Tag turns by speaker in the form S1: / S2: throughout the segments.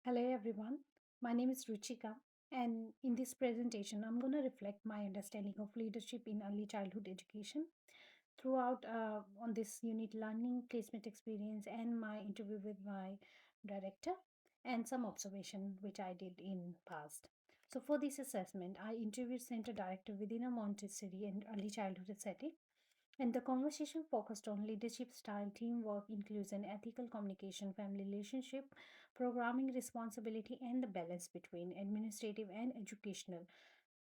S1: Hello everyone, my name is Ruchika, and in this presentation, I'm going to reflect my understanding of leadership in early childhood education throughout on this unit learning, placement experience, and my interview with my director, and some observation which I did in past. So for this assessment, I interviewed center director within a Montessori and early childhood setting, and the conversation focused on leadership style, teamwork, inclusion, ethical communication, family relationship, programming responsibility, and the balance between administrative and educational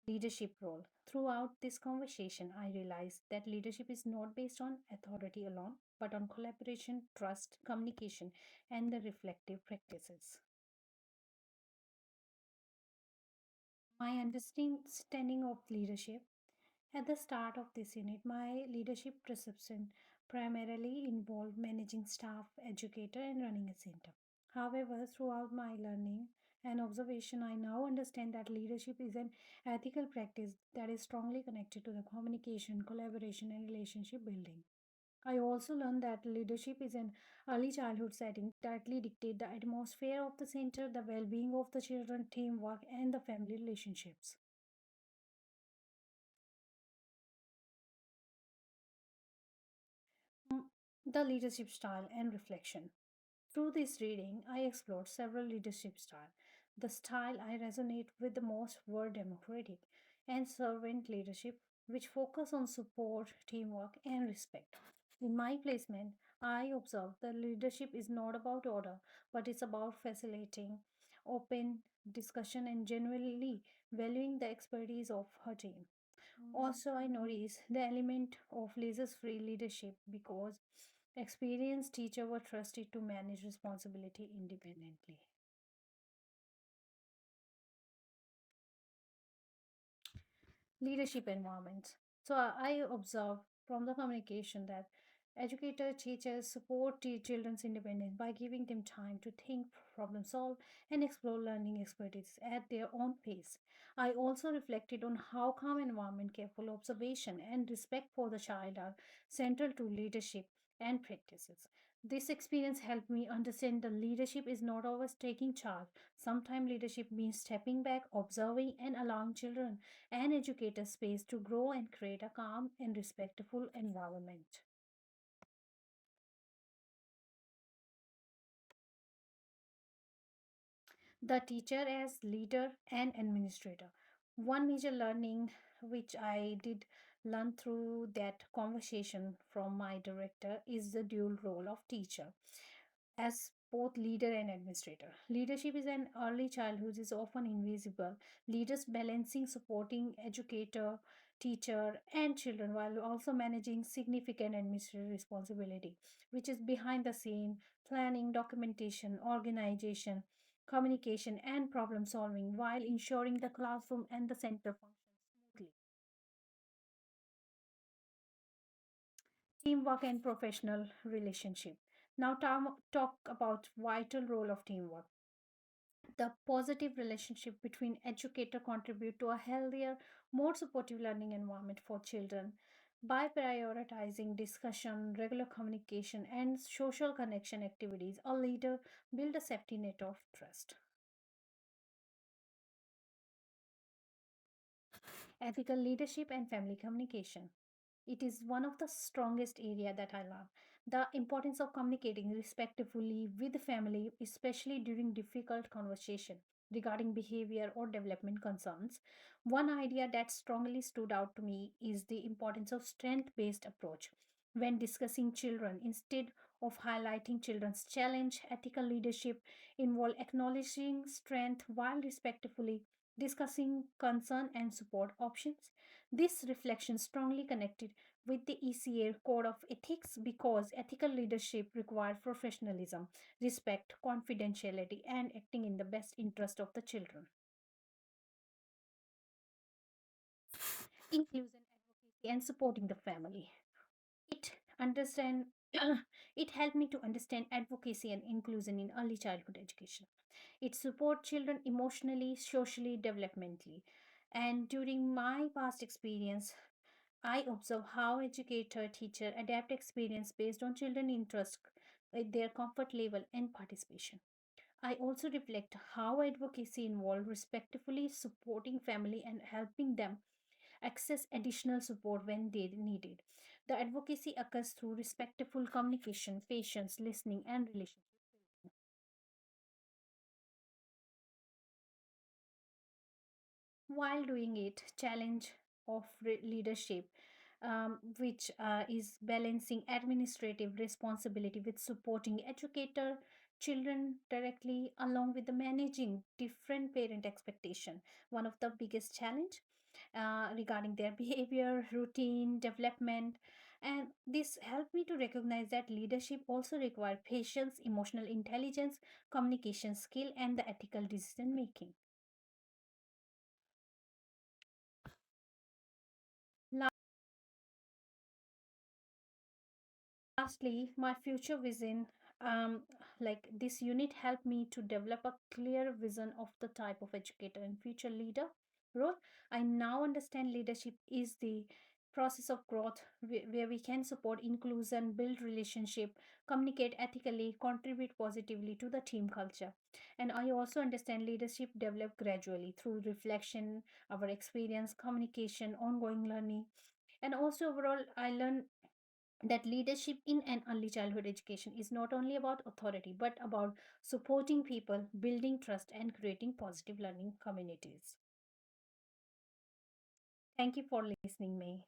S1: leadership role. Throughout this conversation, I realized that leadership is not based on authority alone, but on collaboration, trust, communication, and the reflective practices. My understanding of leadership. At the start of this unit, my leadership perception primarily involved managing staff, educator, and running a center. However, throughout my learning and observation, I now understand that leadership is an ethical practice that is strongly connected to the communication, collaboration, and relationship building. I also learned that leadership is an early childhood setting that dictate the atmosphere of the center, the well-being of the children, teamwork, and the family relationships. Mm, The leadership style and reflection. Through this reading, I explored several leadership styles. The style I resonate with the most were democratic and servant leadership, which focus on support, teamwork, and respect. In my placement, I observed that leadership is not about order, but it's about facilitating open discussion and genuinely valuing the expertise of her team. Also, I noticed the element of laissez-free leadership because experienced teachers were trusted to manage responsibility independently. Leadership environments. So I observe from the communication that educators, teachers support children's independence by giving them time to think, problem solve, and explore learning expertise at their own pace. I also reflected on how calm environment, careful observation, and respect for the child are central to leadership and practices. This experience helped me understand that leadership is not always taking charge. Sometimes leadership means stepping back, observing, and allowing children and educators space to grow and create a calm and respectful environment. The teacher as leader and administrator. One major learning which I did learn through that conversation from my director is the dual role of teacher as both leader and administrator. Leadership is an early childhood is often invisible. Leaders balancing supporting educator, teacher, and children while also managing significant administrative responsibility, which is behind the scene planning, documentation, organization, communication, and problem solving while ensuring the classroom and the center function smoothly. Teamwork and professional relationship. Now talk about vital role of teamwork. The positive relationship between educator contribute to a healthier, more supportive learning environment for children by prioritizing discussion, regular communication, and social connection activities. A leader build a safety net of trust. Ethical leadership and family communication. It is one of the strongest area that I love. The importance of communicating respectfully with the family, especially during difficult conversation regarding behavior or development concerns. One idea that strongly stood out to me is the importance of strength-based approach. When discussing children, instead of highlighting children's challenge, ethical leadership involve acknowledging strength while respectfully discussing concern and support options. This reflection strongly connected with the ECA Code of Ethics because ethical leadership requires professionalism, respect, confidentiality, and acting in the best interest of the children. Inclusion, advocacy, and supporting the family. It understand it helped me to understand advocacy and inclusion in early childhood education. It supports children emotionally, socially, developmentally. And during my past experience, I observe how educator, teacher adapt experience based on children interest, their comfort level and participation. I also reflect how advocacy involves respectfully supporting family and helping them access additional support when they need it. The advocacy occurs through respectful communication, patience, listening, and relationship. While doing it, challenge of leadership, which is balancing administrative responsibility with supporting educator children directly, along with the managing different parent expectation. One of the biggest challenge regarding their behavior, routine, development. And this helped me to recognize that leadership also require patience, emotional intelligence, communication skill, and the ethical decision making. Lastly, my future vision, um, like this unit helped me to develop a clear vision of the type of educator and future leader role. I now understand leadership is the process of growth where we can support inclusion, build relationship, communicate ethically, contribute positively to the team culture. And I also understand leadership develop gradually through reflection, our experience, communication, ongoing learning. And also overall, I learn that leadership in an early childhood education is not only about authority but about supporting people, building trust, and creating positive learning communities. Thank you for listening, May.